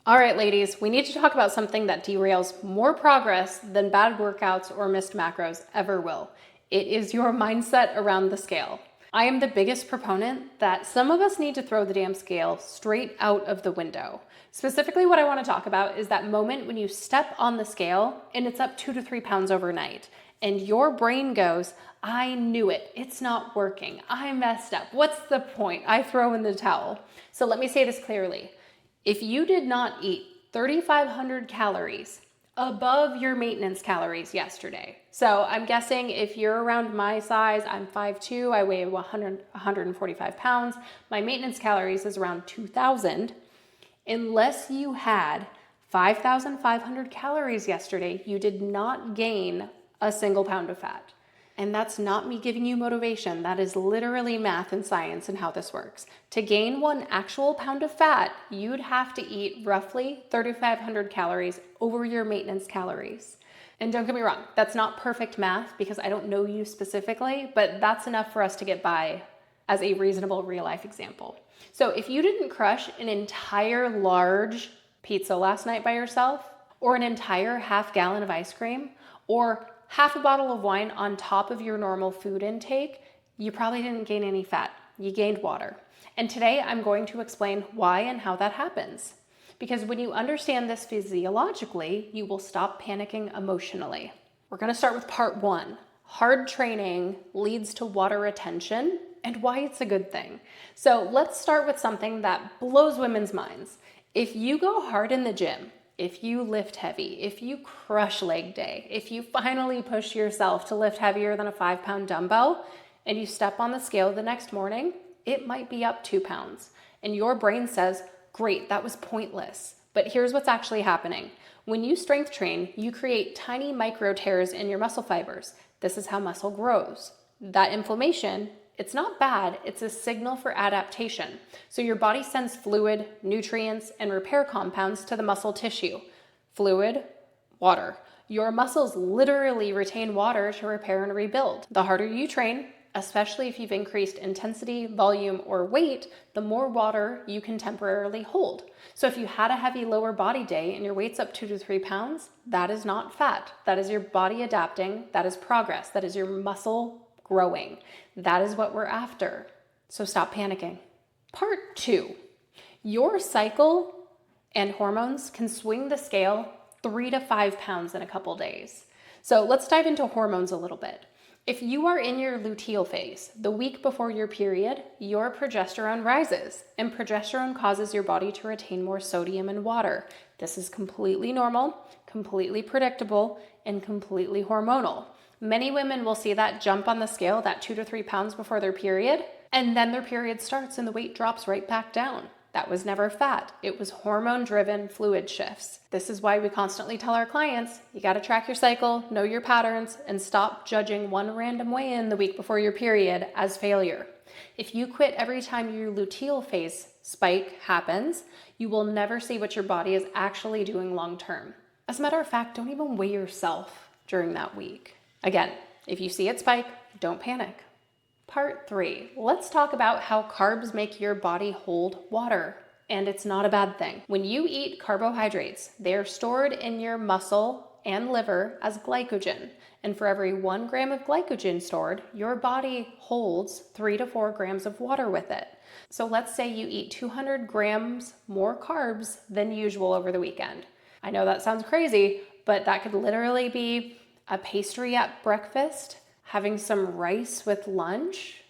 All right, ladies, we need to talk about something that derails more progress than bad workouts or missed macros ever will. It is your mindset around the scale. I am the biggest proponent that some of us need to throw the damn scale straight out of the window. Specifically, what I want to talk about is that moment when you step on the scale and it's up 2 to 3 pounds overnight, and your brain goes, I knew it. It's not working. I messed up. What's the point? I throw in the towel. So let me say this clearly. If you did not eat 3,500 calories above your maintenance calories yesterday, so I'm guessing if you're around my size, I'm 5'2", I weigh 145 pounds, my maintenance calories is around 2,000. Unless you had 5,500 calories yesterday, you did not gain a single pound of fat. And that's not me giving you motivation. That is literally math and science and how this works. To gain 1 actual pound of fat, you'd have to eat roughly 3,500 calories over your maintenance calories. And don't get me wrong, that's not perfect math because I don't know you specifically, but that's enough for us to get by as a reasonable real life example. So if you didn't crush an entire large pizza last night by yourself, or an entire half gallon of ice cream, or half a bottle of wine on top of your normal food intake, you probably didn't gain any fat. You gained water. And today I'm going to explain why and how that happens. Because when you understand this physiologically, you will stop panicking emotionally. We're going to start with part 1. Hard training leads to water retention and why it's a good thing. So let's start with something that blows women's minds. If you go hard in the gym, if you lift heavy, if you crush leg day, if you finally push yourself to lift heavier than a 5-pound dumbbell and you step on the scale the next morning, it might be up 2 pounds. And your brain says, great, that was pointless. But here's what's actually happening. When you strength train, you create tiny micro tears in your muscle fibers. This is how muscle grows. That inflammation, it's not bad, it's a signal for adaptation. So your body sends fluid, nutrients, and repair compounds to the muscle tissue. Fluid, water. Your muscles literally retain water to repair and rebuild. The harder you train, especially if you've increased intensity, volume, or weight, the more water you can temporarily hold. So if you had a heavy lower body day and your weight's up 2 to 3 pounds, that is not fat. That is your body adapting. That is progress. That is your muscle growing. That is what we're after. So stop panicking. Part 2, your cycle and hormones can swing the scale 3 to 5 pounds in a couple days. So let's dive into hormones a little bit. If you are in your luteal phase, the week before your period, your progesterone rises, and progesterone causes your body to retain more sodium and water. This is completely normal, completely predictable, and completely hormonal. Many women will see that jump on the scale, that 2 to 3 pounds before their period, and then their period starts and the weight drops right back down. That was never fat. It was hormone-driven fluid shifts. This is why we constantly tell our clients, you gotta track your cycle, know your patterns, and stop judging one random weigh-in the week before your period as failure. If you quit every time your luteal phase spike happens, you will never see what your body is actually doing long-term. As a matter of fact, don't even weigh yourself during that week. Again, if you see it spike, don't panic. Part 3, let's talk about how carbs make your body hold water. And it's not a bad thing. When you eat carbohydrates, they are stored in your muscle and liver as glycogen. And for every 1 gram of glycogen stored, your body holds 3 to 4 grams of water with it. So let's say you eat 200 grams more carbs than usual over the weekend. I know that sounds crazy, but that could literally be a pastry at breakfast, having some rice with lunch,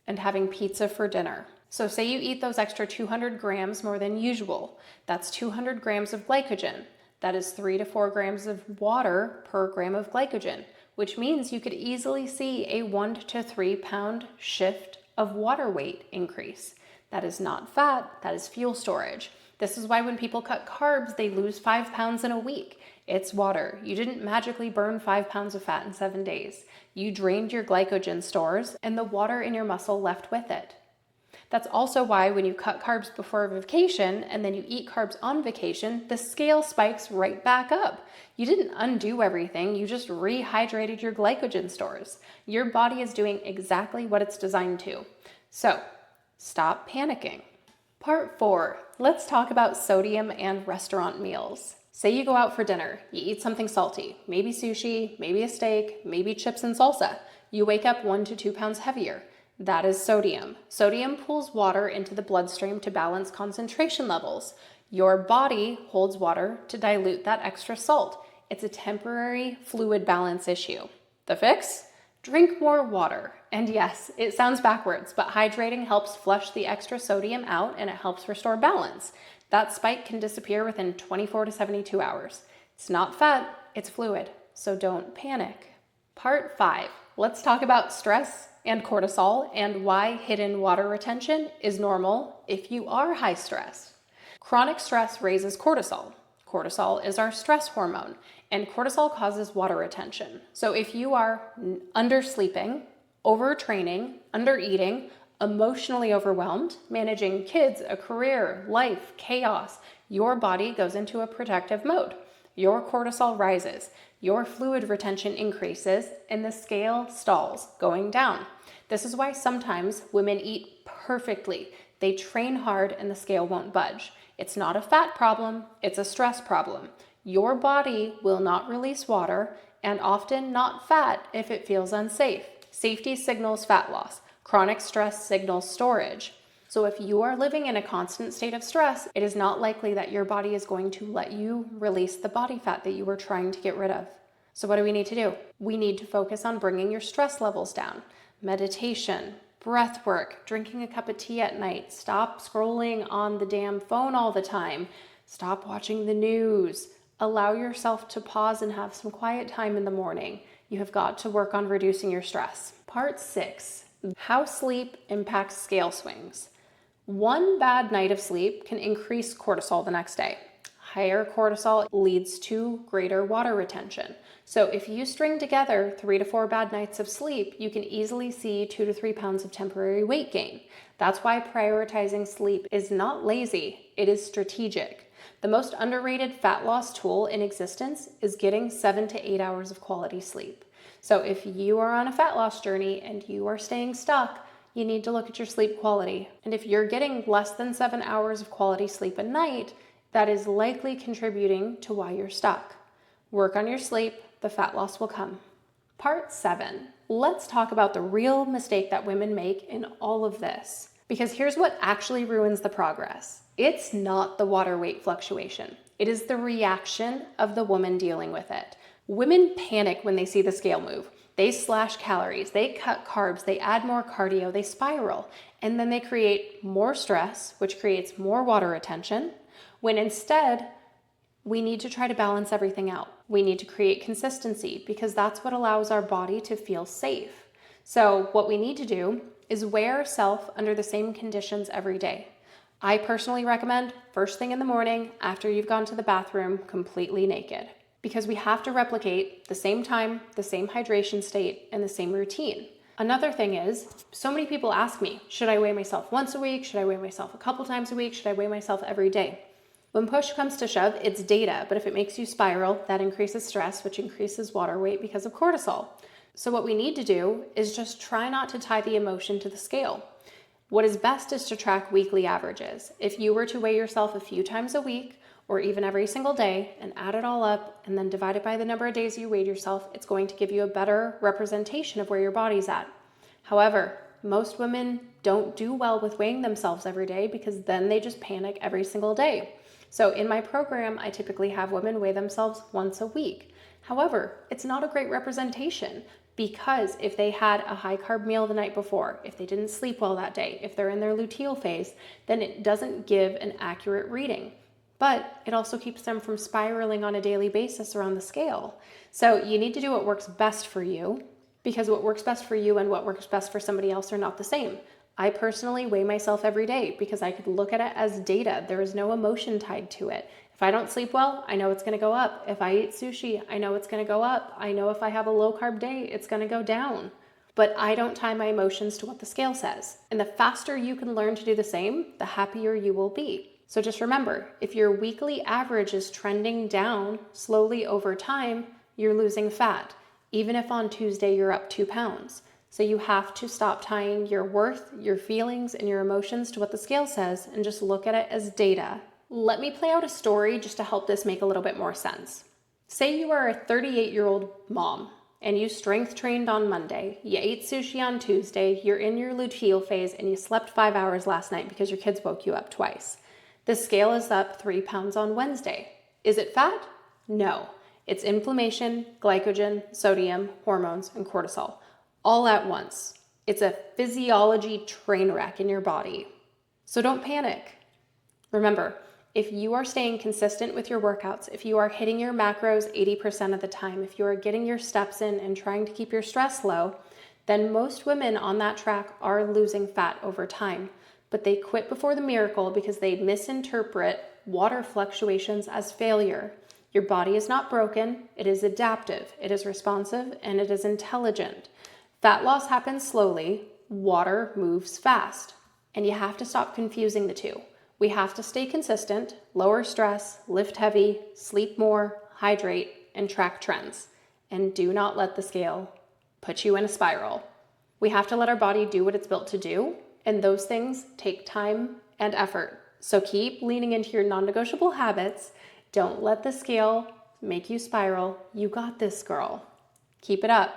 and having pizza for dinner. So say you eat those extra 200 grams more than usual. That's 200 grams of glycogen. That is 3 to 4 grams of water per gram of glycogen, which means you could easily see a 1 to 3 pound shift of water weight increase. That is not fat, that is fuel storage. This is why when people cut carbs, they lose 5 pounds in a week. It's water. You didn't magically burn 5 pounds of fat in 7 days. You drained your glycogen stores and the water in your muscle left with it. That's also why when you cut carbs before vacation and then you eat carbs on vacation, the scale spikes right back up. You didn't undo everything, you just rehydrated your glycogen stores. Your body is doing exactly what it's designed to. So, stop panicking. Part 4, let's talk about sodium and restaurant meals. Say you go out for dinner, you eat something salty, maybe sushi, maybe a steak, maybe chips and salsa. You wake up 1 to 2 pounds heavier. That is sodium. Sodium pulls water into the bloodstream to balance concentration levels. Your body holds water to dilute that extra salt. It's a temporary fluid balance issue. The fix? Drink more water. And yes, it sounds backwards, but hydrating helps flush the extra sodium out and it helps restore balance. That spike can disappear within 24 to 72 hours. It's not fat, it's fluid, so don't panic. Part 5, let's talk about stress and cortisol and why hidden water retention is normal if you are high stress. Chronic stress raises cortisol. Cortisol is our stress hormone, and cortisol causes water retention. So if you are undersleeping, overtraining, undereating, emotionally overwhelmed, managing kids, a career, life, chaos, your body goes into a protective mode. Your cortisol rises, your fluid retention increases, and the scale stalls, going down. This is why sometimes women eat perfectly. They train hard and the scale won't budge. It's not a fat problem, it's a stress problem. Your body will not release water, and often not fat if it feels unsafe. Safety signals fat loss. Chronic stress signals storage. So if you are living in a constant state of stress, it is not likely that your body is going to let you release the body fat that you were trying to get rid of. So what do we need to do? We need to focus on bringing your stress levels down. Meditation, breath work, drinking a cup of tea at night, stop scrolling on the damn phone all the time, stop watching the news, allow yourself to pause and have some quiet time in the morning. You have got to work on reducing your stress. Part 6, how sleep impacts scale swings. One bad night of sleep can increase cortisol the next day. Higher cortisol leads to greater water retention. So if you string together 3 to 4 bad nights of sleep, you can easily see 2 to 3 pounds of temporary weight gain. That's why prioritizing sleep is not lazy, it is strategic. The most underrated fat loss tool in existence is getting 7 to 8 hours of quality sleep. So if you are on a fat loss journey and you are staying stuck, you need to look at your sleep quality. And if you're getting less than 7 hours of quality sleep a night, that is likely contributing to why you're stuck. Work on your sleep, the fat loss will come. Part 7, let's talk about the real mistake that women make in all of this. Because here's what actually ruins the progress. It's not the water weight fluctuation. It is the reaction of the woman dealing with it. Women panic when they see the scale move. They slash calories, they cut carbs, they add more cardio, they spiral, and then they create more stress, which creates more water retention, when instead, we need to try to balance everything out. We need to create consistency because that's what allows our body to feel safe. So what we need to do is weigh ourselves under the same conditions every day. I personally recommend first thing in the morning after you've gone to the bathroom completely naked, because we have to replicate the same time, the same hydration state, and the same routine. Another thing is, so many people ask me, should I weigh myself once a week? Should I weigh myself a couple times a week? Should I weigh myself every day? When push comes to shove, it's data, but if it makes you spiral, that increases stress, which increases water weight because of cortisol. So what we need to do is just try not to tie the emotion to the scale. What is best is to track weekly averages. If you were to weigh yourself a few times a week, or even every single day, and add it all up, and then divide it by the number of days you weighed yourself, it's going to give you a better representation of where your body's at. However, most women don't do well with weighing themselves every day because then they just panic every single day. So in my program, I typically have women weigh themselves once a week. However, it's not a great representation because if they had a high carb meal the night before, if they didn't sleep well that day, if they're in their luteal phase, then it doesn't give an accurate reading. But it also keeps them from spiraling on a daily basis around the scale. So you need to do what works best for you, because what works best for you and what works best for somebody else are not the same. I personally weigh myself every day because I could look at it as data. There is no emotion tied to it. If I don't sleep well, I know it's going to go up. If I eat sushi, I know it's going to go up. I know if I have a low carb day, it's going to go down. But I don't tie my emotions to what the scale says. And the faster you can learn to do the same, the happier you will be. So just remember, if your weekly average is trending down slowly over time, you're losing fat. Even if on Tuesday you're up 2 pounds. So you have to stop tying your worth, your feelings, and your emotions to what the scale says and just look at it as data. Let me play out a story just to help this make a little bit more sense. Say you are a 38-year-old mom and you strength trained on Monday, you ate sushi on Tuesday, you're in your luteal phase, and you slept 5 hours last night because your kids woke you up twice. The scale is up 3 pounds on Wednesday. Is it fat? No. It's inflammation, glycogen, sodium, hormones, and cortisol, all at once. It's a physiology train wreck in your body. So don't panic. Remember, if you are staying consistent with your workouts, if you are hitting your macros 80% of the time, if you are getting your steps in and trying to keep your stress low, then most women on that track are losing fat over time. But they quit before the miracle because they misinterpret water fluctuations as failure. Your body is not broken, it is adaptive, it is responsive, and it is intelligent. Fat loss happens slowly, water moves fast, and you have to stop confusing the two. We have to stay consistent, lower stress, lift heavy, sleep more, hydrate, and track trends. And do not let the scale put you in a spiral. We have to let our body do what it's built to do, and those things take time and effort. So keep leaning into your non-negotiable habits. Don't let the scale make you spiral. You got this, girl. Keep it up.